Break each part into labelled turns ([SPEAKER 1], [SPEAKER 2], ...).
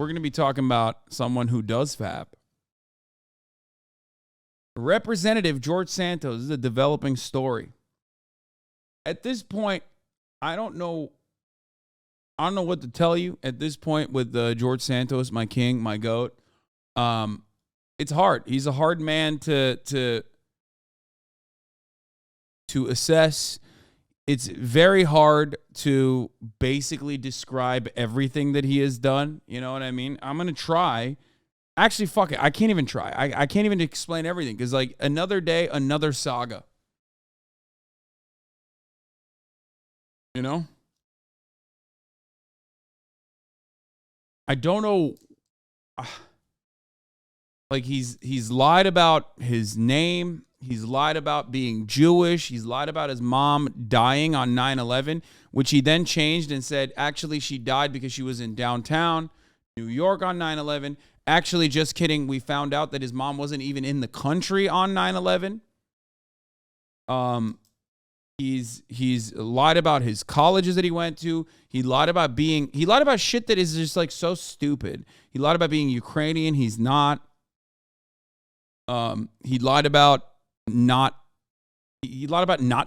[SPEAKER 1] we're going to be talking about someone who does fap. Representative George Santos is a developing story. At this point, I don't know what to tell you at this point with George Santos, my king, my goat. It's hard. He's a hard man to assess. It's very hard to basically describe everything that he has done. You know what I mean? I'm going to try. Actually, fuck it. I can't even try. I can't even explain everything because, like, another day, another saga. You know? I don't know. Like, he's lied about his name. He's lied about being Jewish. He's lied about his mom dying on 9/11, which he then changed and said, actually, she died because she was in downtown New York on 9/11. Actually, just kidding. We found out that his mom wasn't even in the country on 9/11. He's lied about his colleges that he went to. He lied about shit that is just like so stupid. He lied about being Ukrainian. He's not. He lied about not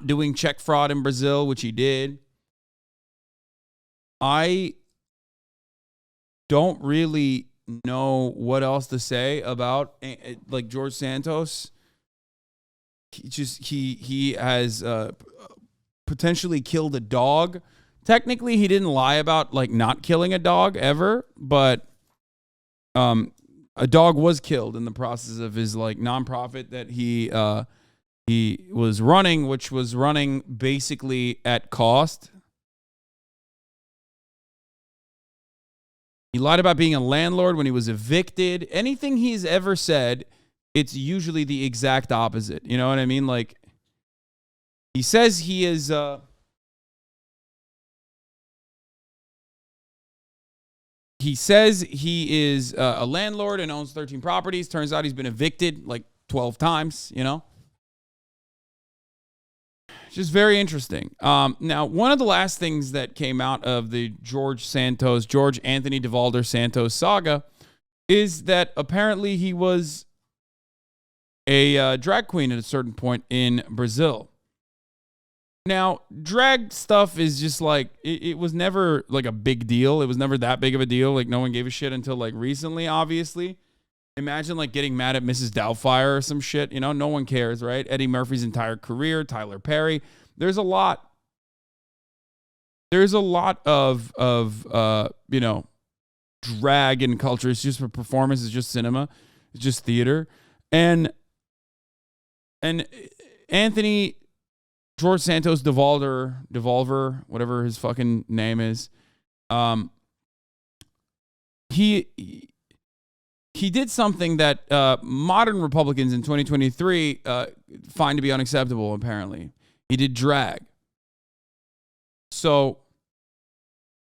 [SPEAKER 1] doing check fraud in Brazil, which he did. I don't really know what else to say about like George Santos. He has potentially killed a dog. Technically, he didn't lie about like not killing a dog ever, but a dog was killed in the process of his like nonprofit that he was running, which was running basically at cost. He lied about being a landlord when he was evicted. Anything he's ever said, it's usually the exact opposite. You know what I mean? Like, he says he is a landlord and owns 13 properties. Turns out he's been evicted like 12 times, you know? Just very interesting. Now, one of the last things that came out of the George Anthony DeValder Santos saga is that apparently he was a drag queen at a certain point in Brazil. Now, drag stuff is just like, it was never like a big deal. It was never that big of a deal. Like, no one gave a shit until like recently, obviously. Imagine like getting mad at Mrs. Doubtfire or some shit. You know, no one cares, right? Eddie Murphy's entire career, Tyler Perry. There's a lot of you know, drag in culture. It's just a performance. It's just cinema. It's just theater. And Anthony George Santos Devolver, whatever his fucking name is, he did something that modern Republicans in 2023 find to be unacceptable, apparently. He did drag. So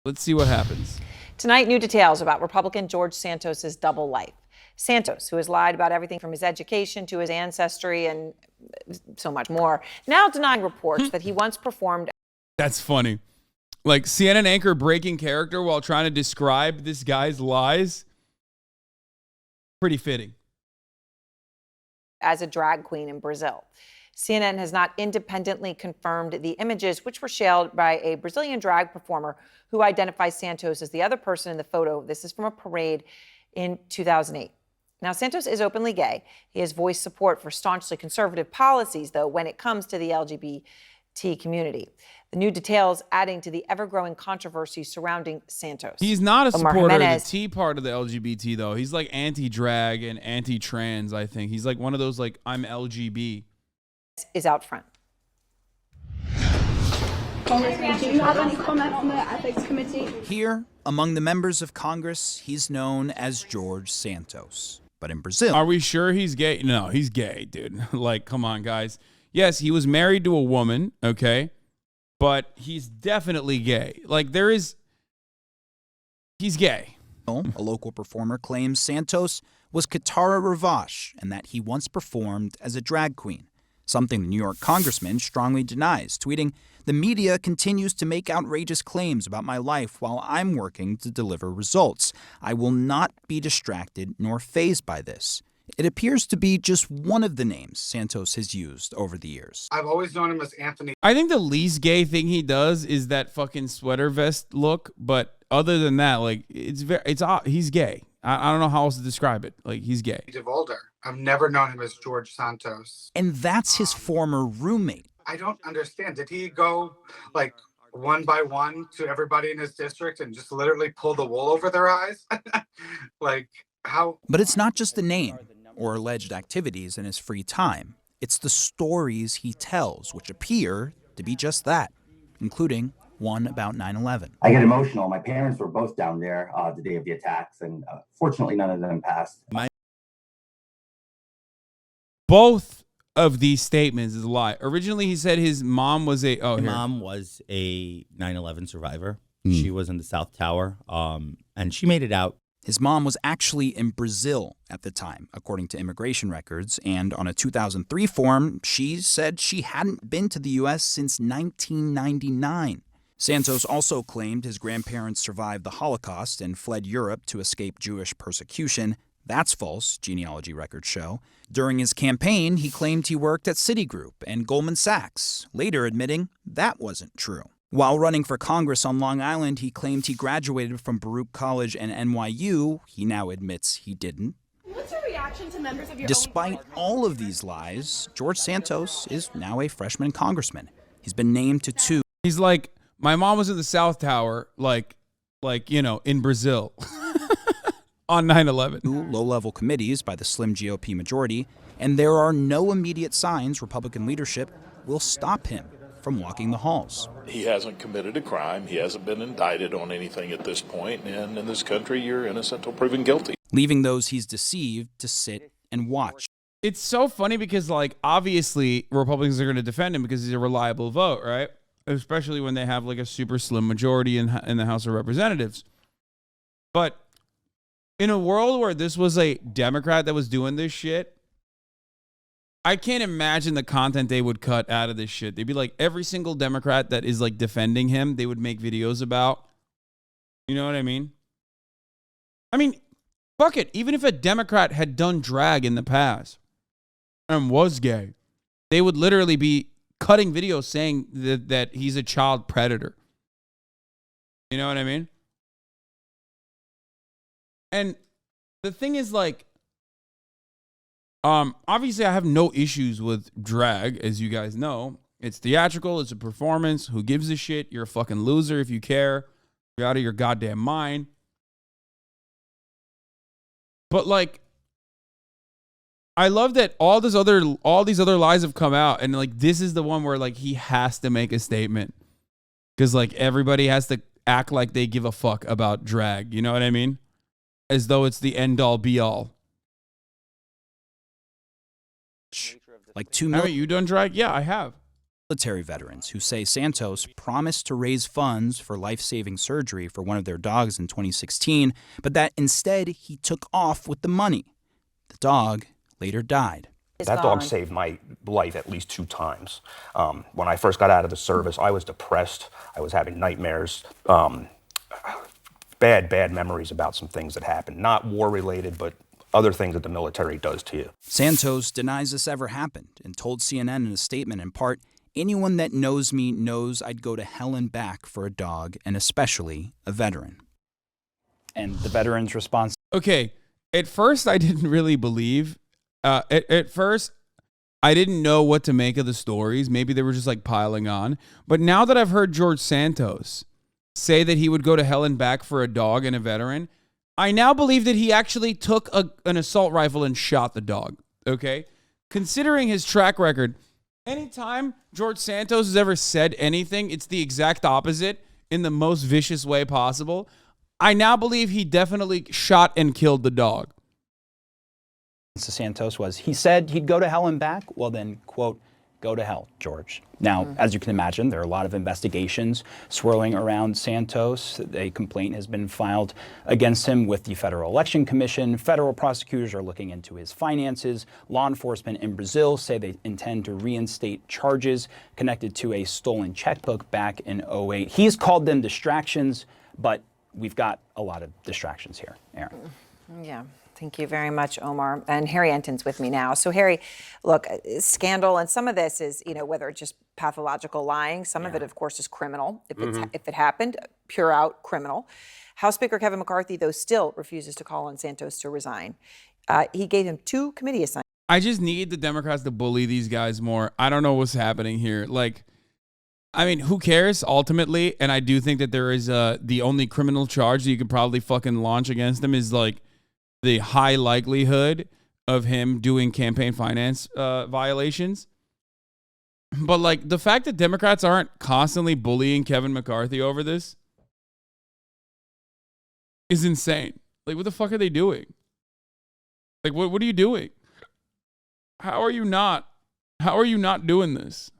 [SPEAKER 1] let's see what happens.
[SPEAKER 2] Tonight, new details about Republican George Santos's double life. Santos, who has lied about everything from his education to his ancestry and so much more, now denying reports that he once performed.
[SPEAKER 1] That's funny. Like, CNN anchor breaking character while trying to describe this guy's lies. Pretty fitting.
[SPEAKER 2] As a drag queen in Brazil. CNN has not independently confirmed the images, which were shared by a Brazilian drag performer who identifies Santos as the other person in the photo. This is from a parade in 2008. Now, Santos is openly gay. He has voiced support for staunchly conservative policies, though, when it comes to the LGBT community. The new details adding to the ever-growing controversy surrounding Santos.
[SPEAKER 1] He's not a supporter of the T part of the LGBT, though. He's like anti-drag and anti-trans, I think. He's like one of those, like, I'm LGB.
[SPEAKER 2] Is out front.
[SPEAKER 3] Congressman, do you have any comment on the ethics committee?
[SPEAKER 4] Here, among the members of Congress, he's known as George Santos. But in Brazil...
[SPEAKER 1] Are we sure he's gay? No, he's gay, dude. Like, come on, guys. Yes, he was married to a woman, okay? But he's definitely gay. Like, he's gay.
[SPEAKER 4] A local performer claims Santos was Katara Ravache and that he once performed as a drag queen. something the New York congressman strongly denies, tweeting, "The media continues to make outrageous claims about my life while I'm working to deliver results. I will not be distracted nor fazed by this." It appears to be just one of the names Santos has used over the years.
[SPEAKER 5] I've always known him as Anthony.
[SPEAKER 1] I think the least gay thing he does is that fucking sweater vest look, but other than that, like, he's gay. I don't know how else to describe it. Like, he's gay.
[SPEAKER 5] DeVolder. I've never known him as George Santos.
[SPEAKER 4] And that's his former roommate.
[SPEAKER 5] I don't understand. Did he go like one by one to everybody in his district and just literally pull the wool over their eyes? Like, how?
[SPEAKER 4] But it's not just the name or alleged activities in his free time. It's the stories he tells, which appear to be just that, including one about 9/11.
[SPEAKER 6] I get emotional. My parents were both down there the day of the attacks, and fortunately, none of them passed.
[SPEAKER 1] Both of these statements is a lie. Originally, he said his mom was a...
[SPEAKER 7] My mom was a 9/11 survivor. She was in the South Tower, and she made it out.
[SPEAKER 4] His mom was actually in Brazil at the time, according to immigration records, and on a 2003 form, she said she hadn't been to the U.S. since 1999. Santos also claimed his grandparents survived the Holocaust and fled Europe to escape Jewish persecution. That's false, genealogy records show. During his campaign, he claimed he worked at Citigroup and Goldman Sachs, later admitting that wasn't true. While running for Congress on Long Island, he claimed he graduated from Baruch College and NYU. He now admits he didn't.
[SPEAKER 3] What's your reaction to members of your
[SPEAKER 4] Despite all of these lies, George Santos is now a freshman congressman. He's been named to 2.
[SPEAKER 1] He's like, my mom was in the South Tower, like in Brazil on 9/11.
[SPEAKER 4] Low-level committees by the slim GOP majority, and there are no immediate signs Republican leadership will stop him from walking the halls.
[SPEAKER 8] He hasn't committed a crime. He hasn't been indicted on anything at this point. And in this country, you're innocent until proven guilty.
[SPEAKER 4] Leaving those he's deceived to sit and watch.
[SPEAKER 1] It's so funny because, like, obviously Republicans are going to defend him because he's a reliable vote, right? Especially when they have like a super slim majority in the House of Representatives. But in a world where this was a Democrat that was doing this shit, I can't imagine the content they would cut out of this shit. They'd be like, every single Democrat that is like defending him, they would make videos about. You know what I mean? I mean, fuck it. Even if a Democrat had done drag in the past and was gay, they would literally be cutting videos saying that he's a child predator. You know what I mean? And the thing is, like, obviously I have no issues with drag, as you guys know. It's theatrical, it's a performance. Who gives a shit? You're a fucking loser if you care. You're out of your goddamn mind. But like, I love that all these other lies have come out, and like this is the one where like he has to make a statement. Because like everybody has to act like they give a fuck about drag. You know what I mean? As though it's the end all be all.
[SPEAKER 4] Like 2
[SPEAKER 1] Haven't you done drag? Yeah, I have.
[SPEAKER 4] military veterans who say Santos promised to raise funds for life-saving surgery for one of their dogs in 2016, but that instead he took off with the money. The dog later died.
[SPEAKER 9] That dog saved my life at least 2 times. When I first got out of the service, I was depressed. I was having nightmares, bad memories about some things that happened. Not war-related, but other things that the military does to you.
[SPEAKER 4] Santos denies this ever happened and told CNN in a statement in part, "Anyone that knows me knows I'd go to hell and back for a dog, and especially a veteran." And the veteran's response.
[SPEAKER 1] Okay, at first I didn't really believe. At first, I didn't know what to make of the stories. Maybe they were just like piling on. But now that I've heard George Santos say that he would go to hell and back for a dog and a veteran, I now believe that he actually took an assault rifle and shot the dog. Okay? Considering his track record, anytime George Santos has ever said anything, it's the exact opposite in the most vicious way possible. I now believe he definitely shot and killed the dog.
[SPEAKER 4] To Santos was, he said he'd go to hell and back. Well then, quote, go to hell, George. Now, as you can imagine, there are a lot of investigations swirling around Santos. A complaint has been filed against him with the Federal Election Commission. Federal prosecutors are looking into his finances. Law enforcement in Brazil say they intend to reinstate charges connected to a stolen checkbook back in 2008. He's called them distractions, but we've got a lot of distractions here, Aaron.
[SPEAKER 2] Yeah. Thank you very much, Omar. And Harry Enton's with me now. So Harry, look, scandal, and some of this is, whether it's just pathological lying, some of it, of course, is criminal. If it happened, pure out criminal. House Speaker Kevin McCarthy, though, still refuses to call on Santos to resign. He gave him 2 committee assignments.
[SPEAKER 1] I just need the Democrats to bully these guys more. I don't know what's happening here. Who cares ultimately? And I do think that there is the only criminal charge that you could probably fucking launch against him is the high likelihood of him doing campaign finance violations. But the fact that Democrats aren't constantly bullying Kevin McCarthy over this is insane. What the fuck are they doing? What are you doing? How are you not doing this?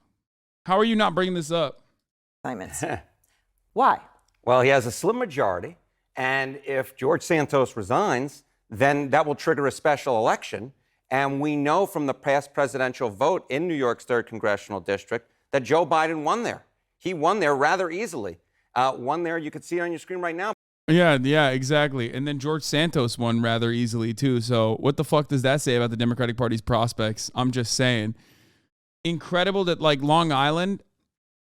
[SPEAKER 1] How are you not bringing this up?
[SPEAKER 2] Assignments. Why?
[SPEAKER 10] Well, he has a slim majority, and if George Santos resigns, then that will trigger a special election. And we know from the past presidential vote in New York's 3rd Congressional District that Joe Biden won there. He won there rather easily. Won there, you can see it on your screen right now.
[SPEAKER 1] Yeah, exactly. And then George Santos won rather easily, too. So what the fuck does that say about the Democratic Party's prospects? I'm just saying. Incredible that, Long Island,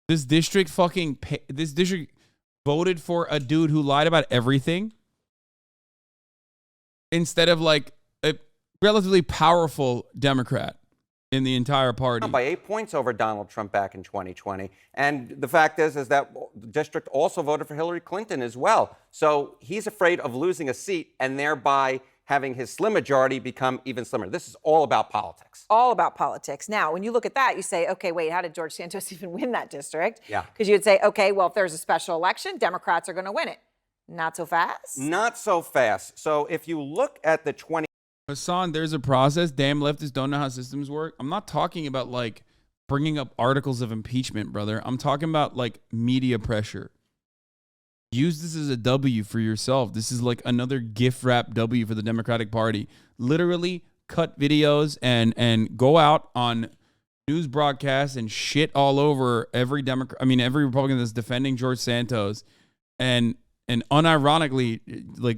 [SPEAKER 1] this district voted for a dude who lied about everything instead of a relatively powerful Democrat in the entire party.
[SPEAKER 10] By 8 points over Donald Trump back in 2020. And the fact is that the district also voted for Hillary Clinton as well. So he's afraid of losing a seat and thereby having his slim majority become even slimmer. This is all about politics.
[SPEAKER 2] All about politics. Now, when you look at that, you say, okay, wait, how did George Santos even win that district?
[SPEAKER 10] Yeah.
[SPEAKER 2] Because you would say, okay, well, if there's a special election, Democrats are going to win it. Not so fast?
[SPEAKER 10] Not so fast. So if you look at the
[SPEAKER 1] Hasan, there's a process. Damn leftists don't know how systems work. I'm not talking about bringing up articles of impeachment, brother. I'm talking about media pressure. Use this as a W for yourself. This is another gift wrap W for the Democratic Party. Literally cut videos and go out on news broadcasts and shit all over every every Republican that's defending George Santos and unironically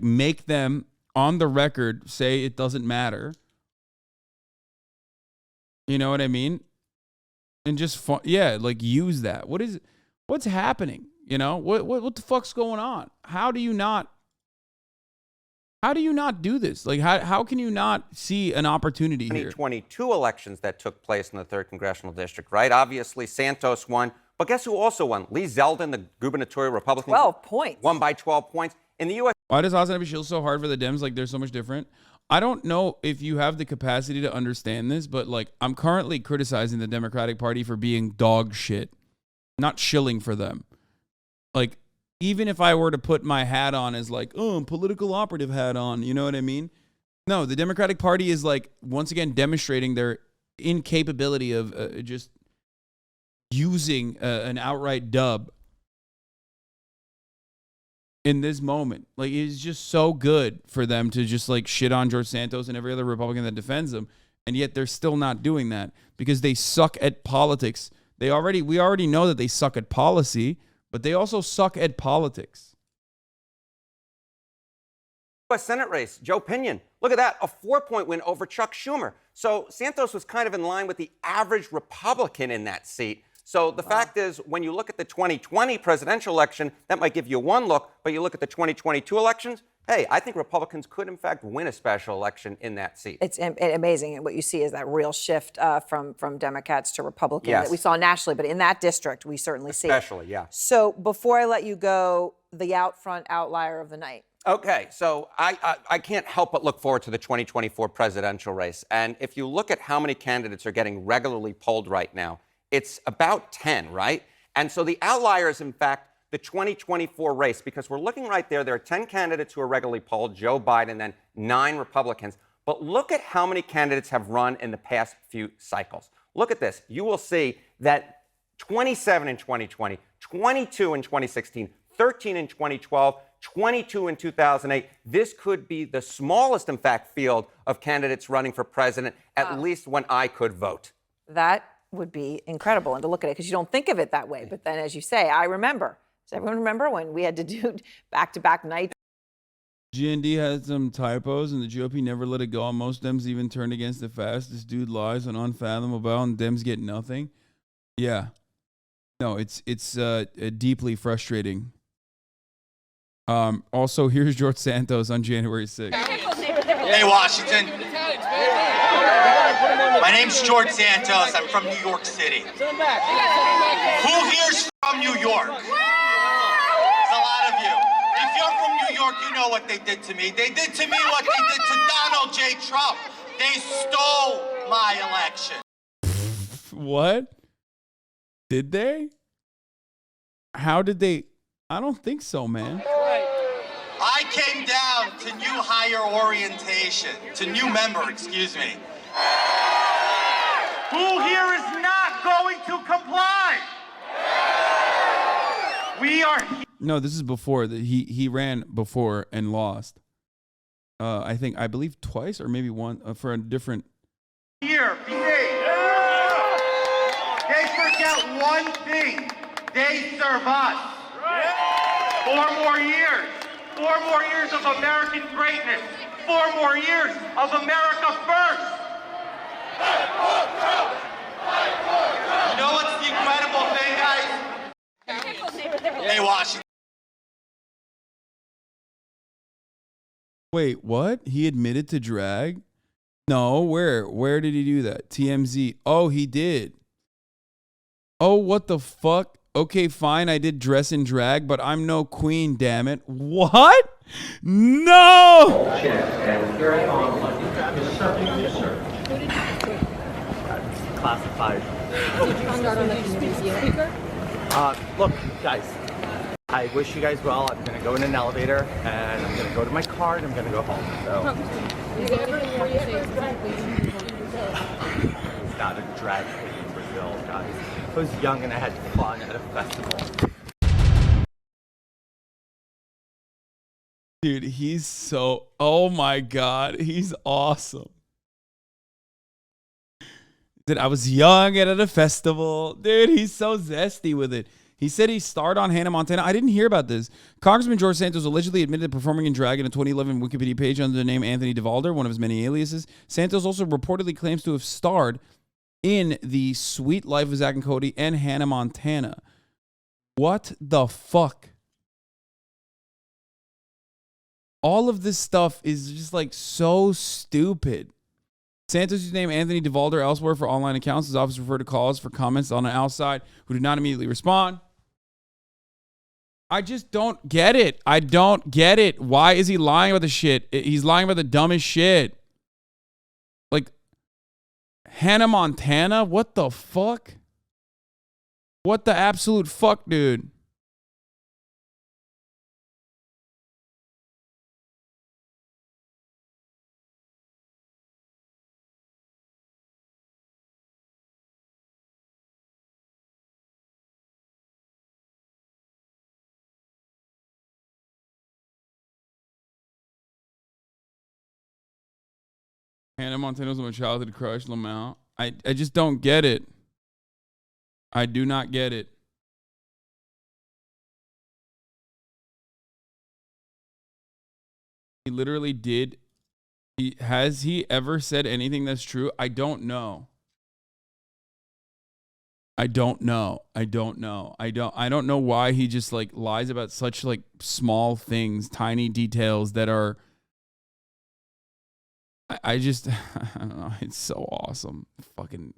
[SPEAKER 1] make them on the record say it doesn't matter. You know what I mean? And just use that. What's happening? What the fuck's going on? How do you not do this? How can you not see an opportunity here?
[SPEAKER 10] 2022 elections that took place in the 3rd Congressional District, right? Obviously, Santos won. But guess who also won? Lee Zeldin, the gubernatorial Republican.
[SPEAKER 2] 12 points.
[SPEAKER 10] Won by 12 points. In the U.S.
[SPEAKER 1] Why does HasanAbi shield so hard for the Dems? They're so much different. I don't know if you have the capacity to understand this, but I'm currently criticizing the Democratic Party for being dog shit, not shilling for them. Even if I were to put my hat on as political operative hat on, you know what I mean? No, the Democratic Party is once again demonstrating their incapability of just using an outright dub in this moment. It's just so good for them to just shit on George Santos and every other Republican that defends him. And yet they're still not doing that because they suck at politics. We already know that they suck at policy, but they also suck at politics.
[SPEAKER 10] U.S. Senate race, Joe Pinion. Look at that, a 4-point win over Chuck Schumer. So Santos was kind of in line with the average Republican in that seat. So the fact is, when you look at the 2020 presidential election, that might give you one look, but you look at the 2022 elections, hey, I think Republicans could, in fact, win a special election in that seat.
[SPEAKER 2] It's amazing. And what you see is that real shift from Democrats to Republicans that we saw nationally. But in that district, we certainly see it.
[SPEAKER 10] Especially, yeah.
[SPEAKER 2] So before I let you go, the out front outlier of the night.
[SPEAKER 10] Okay, so I can't help but look forward to the 2024 presidential race. And if you look at how many candidates are getting regularly polled right now, it's about 10, right? And so the outlier is, in fact, the 2024 race, because we're looking right there. There are 10 candidates who are regularly polled, Joe Biden, then 9 Republicans. But look at how many candidates have run in the past few cycles. look at this. You will see that 27 in 2020, 22 in 2016, 13 in 2012, 22 in 2008. This could be the smallest, in fact, field of candidates running for president, at least when I could vote.
[SPEAKER 2] That would be incredible, and to look at it, because you don't think of it that way. But then, as you say, I remember. Does everyone remember when we had to do back-to-back nights?
[SPEAKER 1] GND had some typos, and the GOP never let it go. And most Dems even turned against it fast. This dude lies on Unfathomable, and Dems get nothing. Yeah. No, it's deeply frustrating. Also, here's George Santos on January 6th.
[SPEAKER 11] Hey, Washington. My name's George Santos. I'm from New York City. Who here's from New York? There's a lot of you. If you're from New York, you know what they did to me. They did to me what they did to Donald J. Trump. They stole my election.
[SPEAKER 1] What? Did they? How did they? I don't think so, man.
[SPEAKER 11] I came down to new hire orientation, to new member, excuse me. Who here is not going to comply? We are.
[SPEAKER 1] No, this is before that he ran before and lost. I believe twice or maybe one for a different.
[SPEAKER 11] Here, behave. They forget one thing. They serve us. 4 more years. 4 more years of American greatness. 4 more years of America first. You know what's the incredible thing, guys? Hey, Washington.
[SPEAKER 1] Wait, what? He admitted to drag? No, where did he do that? TMZ. Oh, he did. Oh, what the fuck? Okay, fine, I did dress and drag, but I'm no queen, damn it. What? No!
[SPEAKER 12] Classified. Did you start on the speaker? Look, guys, I wish you guys well. I'm going to go in an elevator, and I'm going to go to my car, and I'm going to go home. So. Is there anything more you say exactly? It's not a drag queen in Brazil, guys. I was young and I had fun at a festival.
[SPEAKER 1] Dude, he's so, oh my God, he's awesome. Dude, I was young and at a festival. Dude, he's so zesty with it. He said he starred on Hannah Montana. I didn't hear about this. Congressman George Santos allegedly admitted to performing in drag in a 2011 Wikipedia page under the name Anthony DeValder, one of his many aliases. Santos also reportedly claims to have starred in The Sweet Life of Zack and Cody and Hannah Montana. What the fuck? All of this stuff is just like so stupid. Santos used the name Anthony DeValder elsewhere for online accounts. His office referred to calls for comments on the outside who did not immediately respond. I just don't get it. I don't get it. Why is he lying about the shit? He's lying about the dumbest shit. Like, Hannah Montana? What the fuck? What the absolute fuck, dude? Hannah Montana was my childhood crush, Lamau. I just don't get it. I do not get it. He literally did. Has he ever said anything that's true? I don't know. I don't know. I don't know why he just like lies about such like small things, tiny details that are. I don't know. It's so awesome. Fucking